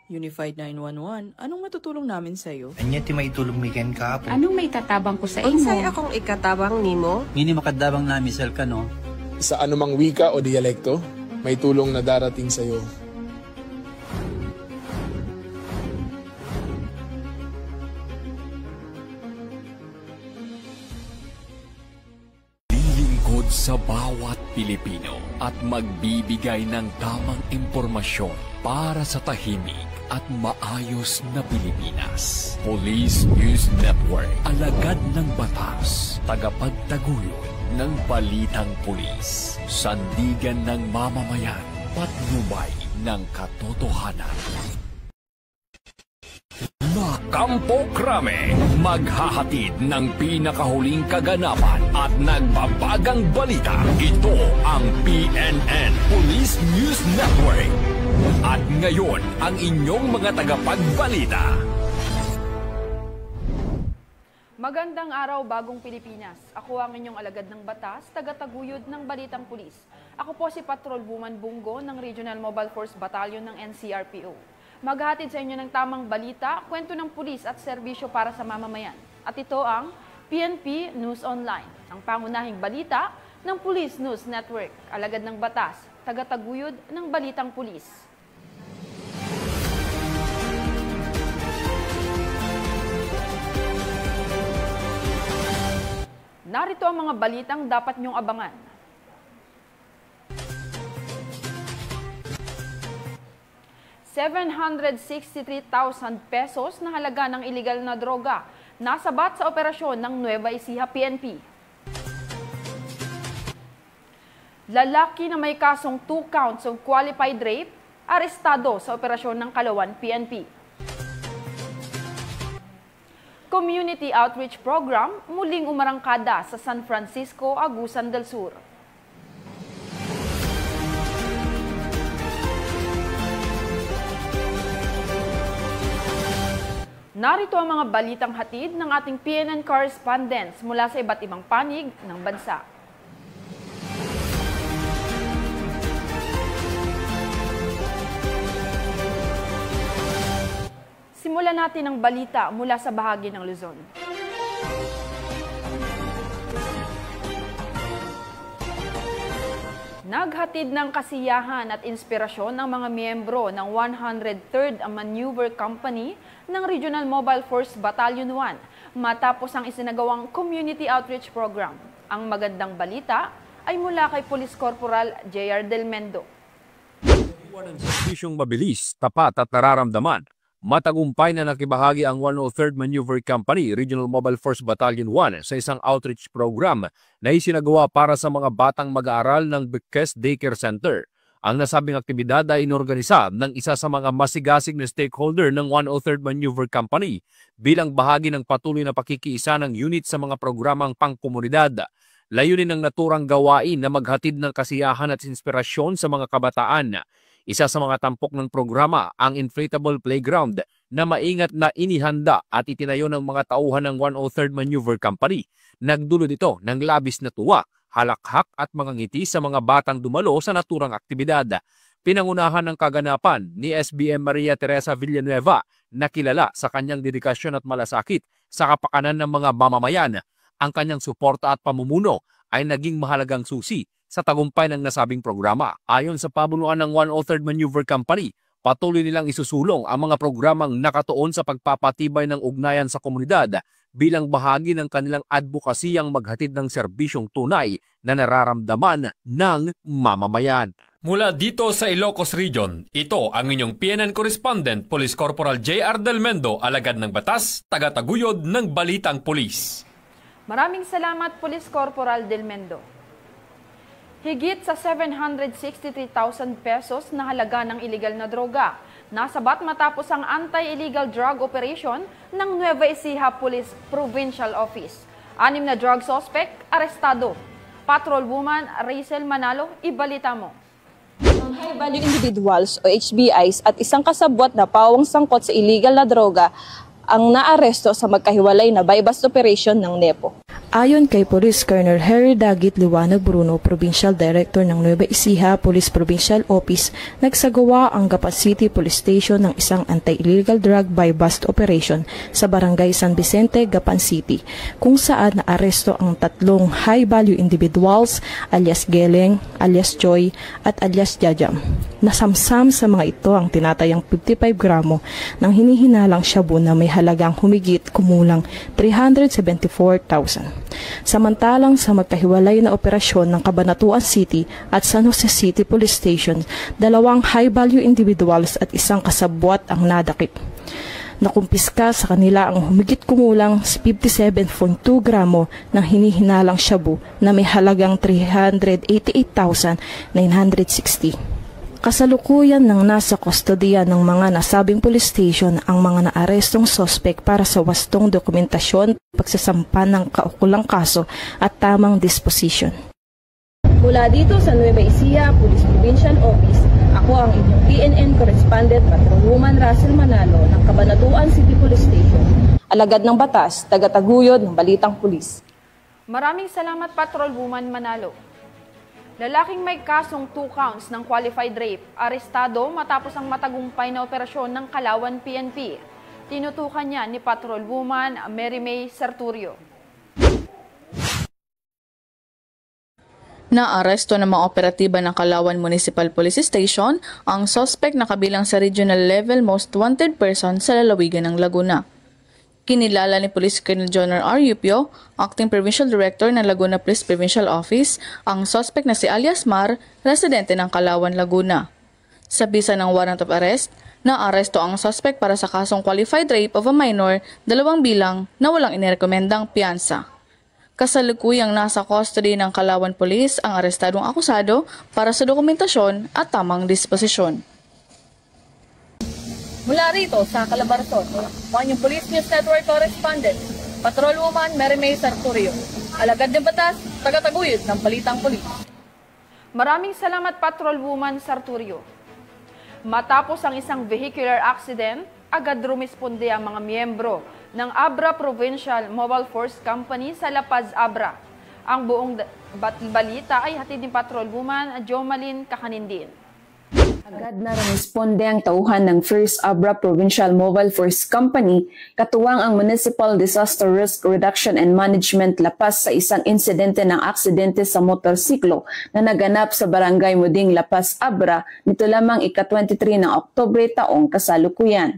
Unified 911, anong matutulong namin sa'yo? Anya ti maitulong mi ken kapo. Anong may tatabang ko sa imo? Unsay akong ikatabang nimo? Ngini makadabang na misal ka no? Sa anumang wika o dialekto, may tulong na darating sa iyo. Lilingkod sa bawat Pilipino at magbibigay ng tamang impormasyon para sa tahimik at maayos na Pilipinas. Police News Network, alagad ng batas, tagapagtaguyod ng balitang pulis, sandigan ng mamamayan, patnubay ng katotohanan. Kampo Krame, maghahatid ng pinakahuling kaganapan at nagbabagang balita. Ito ang PNN Police News Network. At ngayon, ang inyong mga tagapagbalita. Magandang araw, Bagong Pilipinas. Ako ang inyong alagad ng batas, tagataguyod ng Balitang Pulis. Ako po si Patrol Woman Bungo ng Regional Mobile Force Battalion ng NCRPO. Maghahatid sa inyo ng tamang balita, kwento ng pulis at serbisyo para sa mamamayan. At ito ang PNP News Online, ang pangunahing balita ng Police News Network, alagad ng batas, tagataguyod ng Balitang Pulis. Narito ang mga balitang dapat niyong abangan. ₱763,000 na halaga ng iligal na droga nasabat sa operasyon ng Nueva Ecija PNP. Lalaki na may kasong 2 counts of qualified rape, arestado sa operasyon ng Kalawan PNP. Community Outreach Program muling umarangkada sa San Francisco, Agusan del Sur. Narito ang mga balitang hatid ng ating PNN correspondents mula sa iba't ibang panig ng bansa. Simulan natin ang balita mula sa bahagi ng Luzon. Naghatid ng kasiyahan at inspirasyon ng mga miyembro ng 103rd Maneuver Company ng Regional Mobile Force Battalion 1 matapos ang isinagawang Community Outreach Program. Ang magandang balita ay mula kay Police Corporal J.R. Del Mendo. Iwan ang serbisyong mabilis, tapat at nararamdaman. Matagumpay na nakibahagi ang 103rd Maneuver Company Regional Mobile Force Battalion 1 sa isang outreach program na isinagawa para sa mga batang mag-aaral ng Bequest Daycare Center. Ang nasabing aktibidad ay inorganisa ng isa sa mga masigasig na stakeholder ng 103rd Maneuver Company bilang bahagi ng patuloy na pakikiisa ng unit sa mga programang pangkomunidad. Layunin ng naturang gawain na maghatid ng kasiyahan at inspirasyon sa mga kabataan. Isa sa mga tampok ng programa ang inflatable playground na maingat na inihanda at itinayo ng mga tauhan ng 103rd Maneuver Company. Nagdulot ito ng labis na tuwa, halakhak at mga ngiti sa mga batang dumalo sa naturang aktibidad. Pinangunahan ng kaganapan ni SBM Maria Teresa Villanueva na kilala sa kanyang dedikasyon at malasakit sa kapakanan ng mga mamamayan. Ang kanyang suporta at pamumuno ay naging mahalagang susi sa tagumpay ng nasabing programa. Ayon sa pamunuan ng 103rd Maneuver Company, patuloy nilang isusulong ang mga programang nakatuon sa pagpapatibay ng ugnayan sa komunidad bilang bahagi ng kanilang advokasiyang maghatid ng serbisyong tunay na nararamdaman ng mamamayan. Mula dito sa Ilocos Region, ito ang inyong PNN correspondent, Police Corporal J.R. Del Mendo, alagad ng batas, tagataguyod ng Balitang Pulis. Maraming salamat, Police Corporal Del Mendo. Higit sa ₱763,000 na halaga ng iligal na droga nasabat matapos ang anti-illegal drug operation ng Nueva Ecija Police Provincial Office. 6 na drug suspect arestado. Patrol Woman Rachel Manalo, ibalita mo. Ang high-value individuals o HBIs at isang kasabwat na pawang sangkot sa illegal na droga ang naaresto sa magkahiwalay na buy-bust operation ng NEPO. Ayon kay Police Colonel Harry Dagit Liwanag Bruno, Provincial Director ng Nueva Ecija Police Provincial Office, nagsagawa ang Gapan City Police Station ng isang anti-illegal drug buy-bust operation sa Barangay San Vicente, Gapan City, kung saan naaresto ang 3 high-value individuals alias Geleng, alias Joy at alias Jajam. Nasamsam sa mga ito ang tinatayang 55 gramo ng hinihinalang shabu na may halagang humigit kumulang 374,000. Samantalang sa magkahiwalay na operasyon ng Cabanatuan City at San Jose City Police Station, 2 high-value individuals at isang kasabwat ang nadakip. Nakumpiska sa kanila ang humigit kumulang 57.2 gramo ng hinihinalang shabu na may halagang 388,960. Kasalukuyan ng nasa kustodiya ng mga nasabing police station ang mga naarestong sospek para sa wastong dokumentasyon, pagsasampa ng kaukulang kaso at tamang disposition. Mula dito sa Nueva Ecija Police Provincial Office, ako ang inyong PNN Correspondent Patrolwoman Russell Manalo ng Cabanatuan City Police Station. Alagad ng batas, tagataguyod ng balitang pulis. Maraming salamat, Patrolwoman Manalo. Lalaking may kasong 2 counts ng qualified rape, arestado matapos ang matagumpay na operasyon ng Kalawan PNP. Tinutukan niya ni Patrolwoman Mary May Sarturio. Naaresto ng mga operatiba ng Kalawan Municipal Police Station ang suspect na kabilang sa regional level most wanted person sa lalawigan ng Laguna. Kinilala ni Police Colonel Jonor R. Yupio, Acting Provincial Director ng Laguna Police Provincial Office, ang suspect na si alias Mar, residente ng Kalawan, Laguna. Sa bisa ng warrant of arrest, naaresto ang suspect para sa kasong qualified rape of a minor, 2 bilang na walang inirekomendang piyansa. Kasalukuyang nasa custody ng Kalawan Police ang arestadong akusado para sa dokumentasyon at tamang disposisyon. Mula rito sa Calabarzon, ang inyong Police News Network Correspondent, Patrolwoman Mary May Sarturio. Alagad ng batas, tagataguyod ng balitang pulis. Maraming salamat, Patrolwoman Sarturio. Matapos ang isang vehicular accident, agad rumisponde ang mga miyembro ng Abra Provincial Mobile Force Company sa La Paz, Abra. Ang buong balita ay hatid ni Patrolwoman Jomalyn Kakanindin. Agad na responde ang tauhan ng First Abra Provincial Mobile Force Company, katuwang ang Municipal Disaster Risk Reduction and Management La Paz sa isang insidente ng aksidente sa motorsiklo na naganap sa Barangay Muding, La Paz, Abra, nito lamang ika-23 ng Oktubre taong kasalukuyan.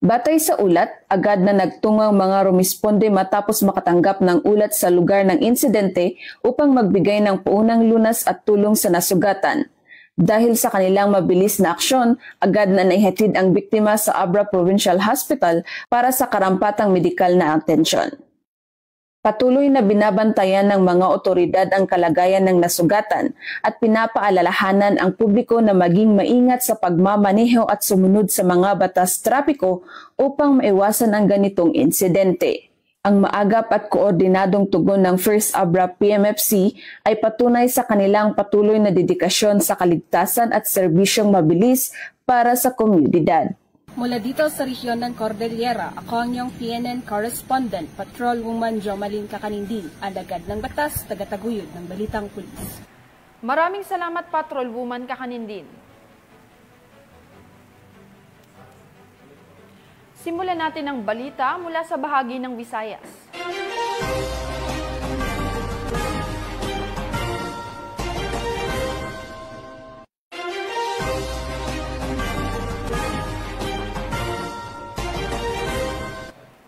Batay sa ulat, agad na nagtungang mga rumisponde matapos makatanggap ng ulat sa lugar ng insidente upang magbigay ng paunang lunas at tulong sa nasugatan. Dahil sa kanilang mabilis na aksyon, agad na naihatid ang biktima sa Abra Provincial Hospital para sa karampatang medikal na atensyon. Patuloy na binabantayan ng mga otoridad ang kalagayan ng nasugatan at pinapaalalahanan ang publiko na maging maingat sa pagmamaneho at sumunod sa mga batas trapiko upang maiwasan ang ganitong insidente. Ang maagap at koordinadong tugon ng First Abra PMFC ay patunay sa kanilang patuloy na dedikasyon sa kaligtasan at serbisyong mabilis para sa komunidad. Mula dito sa rehiyon ng Cordillera, ako ang iyong PNN Correspondent, Patrolwoman Jomalyn Kakanindin, alagad ng batas, tagataguyod ng balitang pulis. Maraming salamat, Patrolwoman Kakanindin. Simulan natin ang balita mula sa bahagi ng Visayas.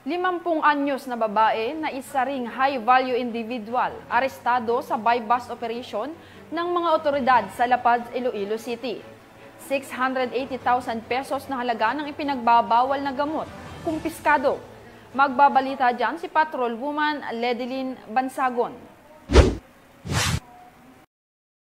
Limampung anyos na babae na isa ring high-value individual arestado sa buy-bust operation ng mga otoridad sa La Paz, Iloilo City. 680,000 pesos na halaga ng ipinagbabawal na gamot, kumpiskado. Magbabalita dyan si Patrolwoman Ledeline Bansagon.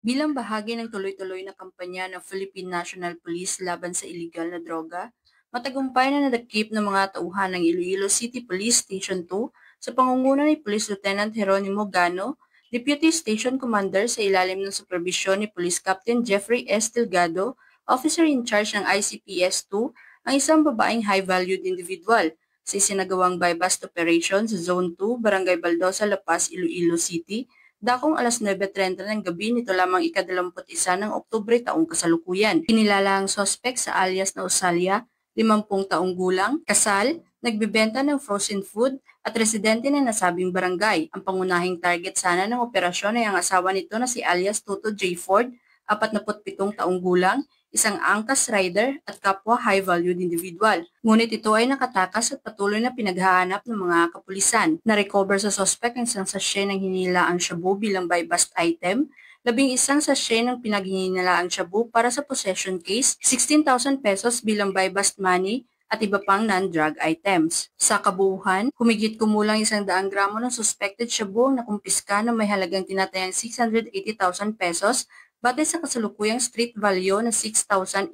Bilang bahagi ng tuloy-tuloy na kampanya ng Philippine National Police laban sa iligal na droga, matagumpay na nadakip ng mga tauhan ng Iloilo City Police Station 2 sa pangunguna ni Police Lieutenant Jeronimo Gano, Deputy Station Commander sa ilalim ng supervisyon ni Police Captain Jeffrey S. Delgado, Officer in charge ng ICPS 2, ang isang babaeng high-valued individual. sa isinagawang buy-bust operation sa Zone 2, Barangay Baldosa, La Paz, Iloilo City, dakong alas 9:30 ng gabi nito lamang ika-21 ng Oktubre taong kasalukuyan. Kinilala ang suspect sa alias na Osalia, 50 taong gulang, kasal, nagbebenta ng frozen food at residente ng nasabing barangay. Ang pangunahing target sana ng operasyon ay ang asawa nito na si alias Toto J. Ford, 47 taong gulang, isang angkas rider at kapwa high-valued individual. Ngunit ito ay nakatakas at patuloy na pinaghahanap ng mga kapulisan. Na-recover sa suspect ang isang sachet ng hinilaang shabu bilang buy-bust item, 11 sachet ng pinaghihinilaang shabu para sa possession case, 16,000 pesos bilang buy-bust money, at iba pang non-drug items. Sa kabuuan, humigit kumulang 100 gramo ng suspected shabu ang nakumpiska na may halagang tinatayang 680,000 pesos batay sa kasalukuyang street value na 6,800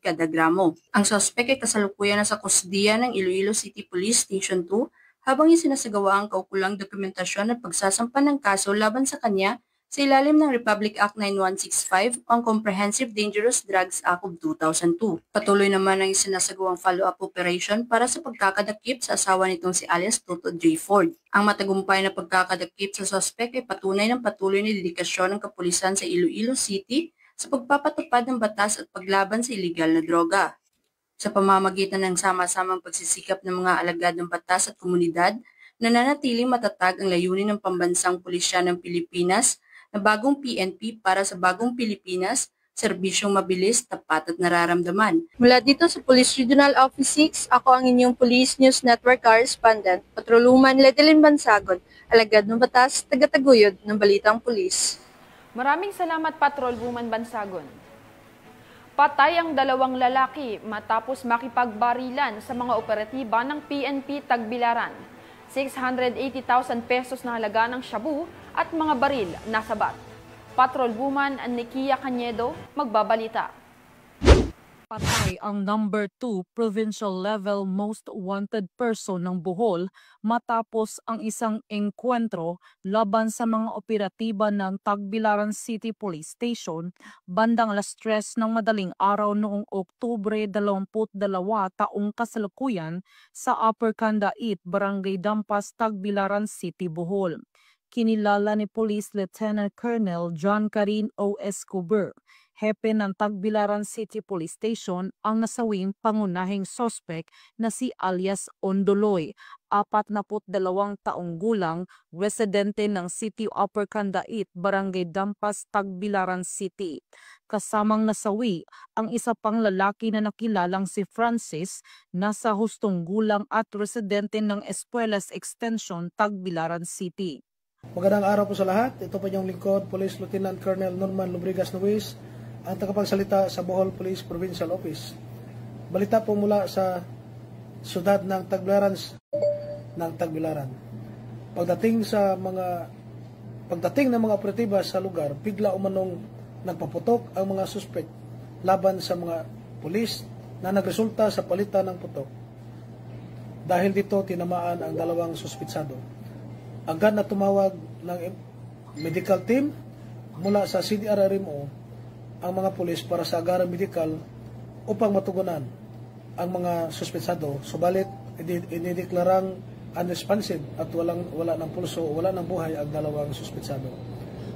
kada gramo. Ang suspect ay kasalukuyan na sa kusdiya ng Iloilo City Police Station 2 habang isinasagawa ang kaukulang dokumentasyon at pagsasampa ng kaso laban sa kanya sa ilalim ng Republic Act 9165 o ang Comprehensive Dangerous Drugs Act of 2002. Patuloy naman ang isinasagawang follow-up operation para sa pagkakadakip sa asawa nitong si alias Toto J. Ford. Ang matagumpay na pagkakadakip sa suspect ay patunay ng patuloy na dedikasyon ng kapulisan sa Iloilo City sa pagpapatupad ng batas at paglaban sa iligal na droga. Sa pamamagitan ng sama-samang pagsisikap ng mga alagad ng batas at komunidad, nananatiling matatag ang layunin ng Pambansang Pulisya ng Pilipinas na bagong PNP para sa bagong Pilipinas, serbisyong mabilis, tapat at nararamdaman. Mula dito sa Police Regional Office 6, ako ang inyong Police News Network Correspondent, Patrolwoman Ledelyn Bansagon, alagad ng batas, tagataguyod ng Balitang Pulis. Maraming salamat, Patrolwoman Bansagon. Patay ang 2 lalaki matapos makipagbarilan sa mga operatiba ng PNP Tagbilaran. 680,000 pesos na halaga ng shabu at mga baril na sabat. Patrolwoman Nikia Cañedo magbabalita. Patay ang number 2 provincial level most wanted person ng Bohol matapos ang isang engkwentro laban sa mga operatiba ng Tagbilaran City Police Station bandang alas 3 ng madaling araw noong Oktubre 22 taong kasalukuyan sa Upper Candait, Barangay Dampas, Tagbilaran City, Bohol. Kinilala ni Police Lieutenant Colonel John Karin O. Escobar, hepe ng Tagbilaran City Police Station, ang nasawing pangunahing suspect na si alias Ondoloy, 42 taong gulang, residente ng City Upper Candait, Barangay Dampas, Tagbilaran City. Kasamang nasawi ang isa pang lalaki na nakilalang si Francis, nasa hustong gulang at residente ng Espuelas Extension, Tagbilaran City. Magandang araw po sa lahat. Ito po yung lingkod, Police Lieutenant Colonel Norman Lubrigas Nuiz, ang tagapagsalita sa Bohol Police Provincial Office. Balita po mula sa siyudad ng Tagbilaran. Pagdating ng mga operatiba sa lugar, bigla umanong nagpaputok ang mga suspect laban sa mga pulis na nagresulta sa palitan ng putok. Dahil dito tinamaan ang 2 suspitsado. Agad na tumawag ng medical team mula sa CDRRMO ang mga pulis para sa agarang medical upang matugunan ang mga suspetsado. Subalit, inideklarang unresponsive at wala ng pulso, wala ng buhay ang 2 suspetsado.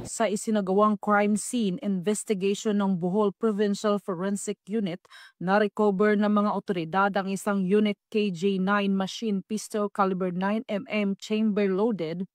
Sa isinagawang crime scene investigation ng Bohol Provincial Forensic Unit, na-recover ng mga otoridad ang isang unit KJ-9 machine pistol caliber 9mm chamber loaded,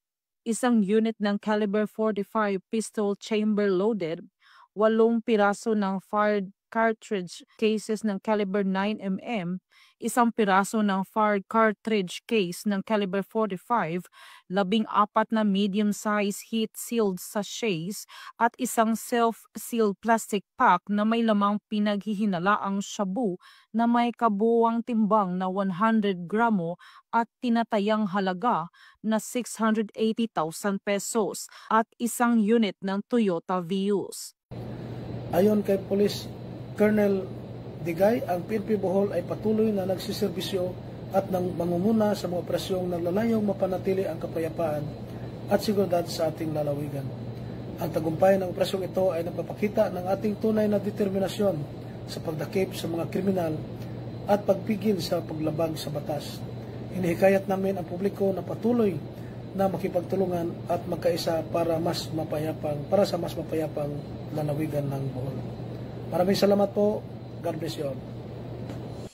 isang unit ng caliber 45 pistol chamber loaded, 8 piraso ng fired cartridge cases ng caliber 9mm, 1 piraso ng fired cartridge case ng caliber 45, 14 na medium-size heat-sealed sachets at isang self-sealed plastic pack na may lamang pinaghihinalaang shabu na may kabuuang timbang na 100 gramo at tinatayang halaga na 680,000 pesos at isang unit ng Toyota Vios. Ayon kay Police Colonel Digay, ang PNP Bohol ay patuloy na nagsiservisyo at mangunguna sa mga operasyong naglalayong mapanatili ang kapayapaan at seguridad sa ating lalawigan. Ang tagumpay ng operasyong ito ay nagpapakita ng ating tunay na determinasyon sa pagdakip sa mga kriminal at pagpigil sa paglabag sa batas. Hinihikayat namin ang publiko na patuloy na makipagtulungan at magkaisa para sa mas mapayapang lalawigan ng Bohol. Maraming salamat po. God bless you all.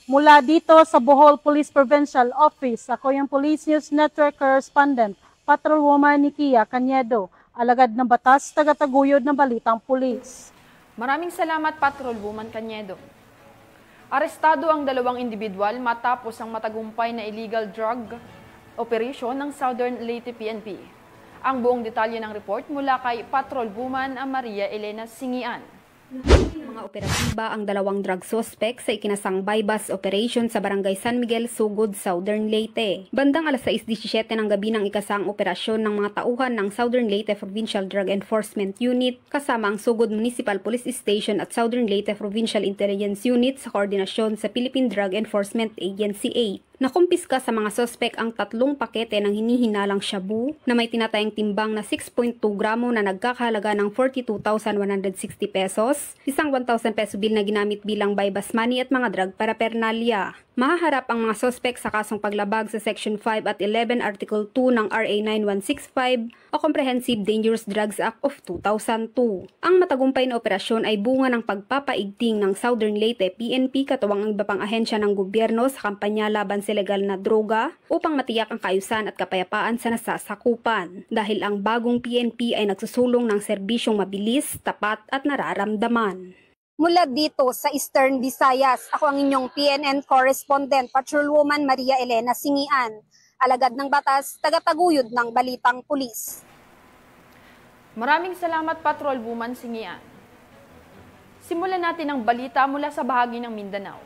Mula dito sa Bohol Police Provincial Office, ako yung Police News Network Correspondent, Patrolwoman Nikia Cañedo, alagad ng batas, tagataguyod ng balitang pulis. Maraming salamat, Patrolwoman Cañedo. Arestado ang 2 individual matapos ang matagumpay na illegal drug operation ng Southern Leyte PNP. Ang buong detalye ng report mula kay Patrolwoman Maria Elena Singian. Mga operatiba ang 2 drug suspect sa ikinasang bypass operation sa Barangay San Miguel, Sugod, Southern Leyte. Bandang alas 6:17 ng gabi ng ikasang operasyon ng mga tauhan ng Southern Leyte Provincial Drug Enforcement Unit kasama ang Sugod Municipal Police Station at Southern Leyte Provincial Intelligence Unit sa koordinasyon sa Philippine Drug Enforcement Agency 8. Nakumpiska sa mga suspek ang 3 pakete ng hinihinalang shabu na may tinatayang timbang na 6.2 gramo na nagkakahalaga ng 42,160 pesos, isang 1,000 peso bill na ginamit bilang bypass money at mga drug paraphernalia. Mahaharap ang mga suspek sa kasong paglabag sa Section 5 at 11 Article 2 ng RA 9165 o Comprehensive Dangerous Drugs Act of 2002. Ang matagumpay na operasyon ay bunga ng pagpapaigting ng Southern Leyte PNP katuwang ang iba pang ahensya ng gobyerno sa kampanya laban sa legal na droga upang matiyak ang kaayusan at kapayapaan sa nasasakupan. Dahil ang bagong PNP ay nagsusulong ng serbisyong mabilis, tapat at nararamdaman. Mula dito sa Eastern Visayas, ako ang inyong PNN correspondent, Patrolwoman Maria Elena Singian, alagad ng batas, tagataguyod ng balitang pulis. Maraming salamat, Patrolwoman Singian. Simulan natin ang balita mula sa bahagi ng Mindanao.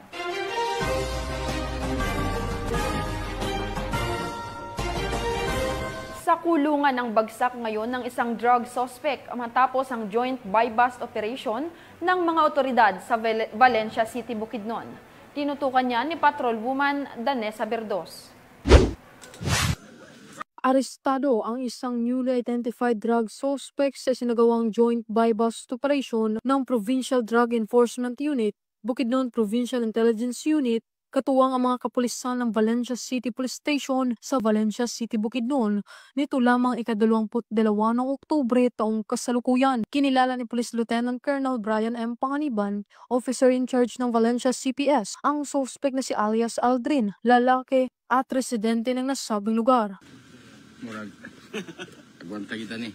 Sa kulungan ng bagsak ngayon ng isang drug suspect matapos ang joint buy-bust operation ng mga otoridad sa Valencia City, Bukidnon. Tinutukan niya ni Patrolwoman Danessa Berdos. Arestado ang isang newly identified drug suspect sa sinagawang joint buy-bust operation ng Provincial Drug Enforcement Unit, Bukidnon Provincial Intelligence Unit, katuwang ang mga kapulisan ng Valencia City Police Station sa Valencia City, Bukidnon, nito lamang ika-22 ng Oktubre taong kasalukuyan. Kinilala ni Police Lieutenant Colonel Brian M. Panganiban, officer in charge ng Valencia CPS, ang suspect na si alias Aldrin, lalaki at residente ng nasabing lugar. Murag, agwanta kita ni.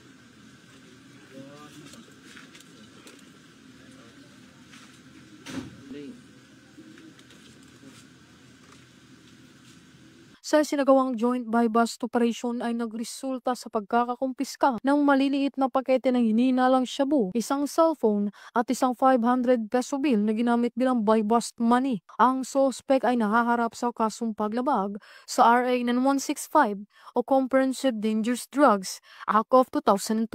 Sa sinagawang joint buy-bust operation ay nagresulta sa pagkakakumpiska ng maliliit na pakete ng hinihinalang shabu, isang cellphone at isang 500 peso bill na ginamit bilang buy-bust money. Ang suspect ay nahaharap sa kasong paglabag sa RA 9165 o Comprehensive Dangerous Drugs Act of 2002.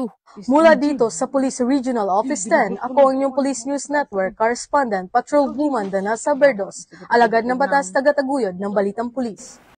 Mula dito sa Police Regional Office 10, ako ang inyong Police News Network Correspondent, Patrolwoman Danessa Berdos, alagad ng batas, tagataguyod ng balitang pulis.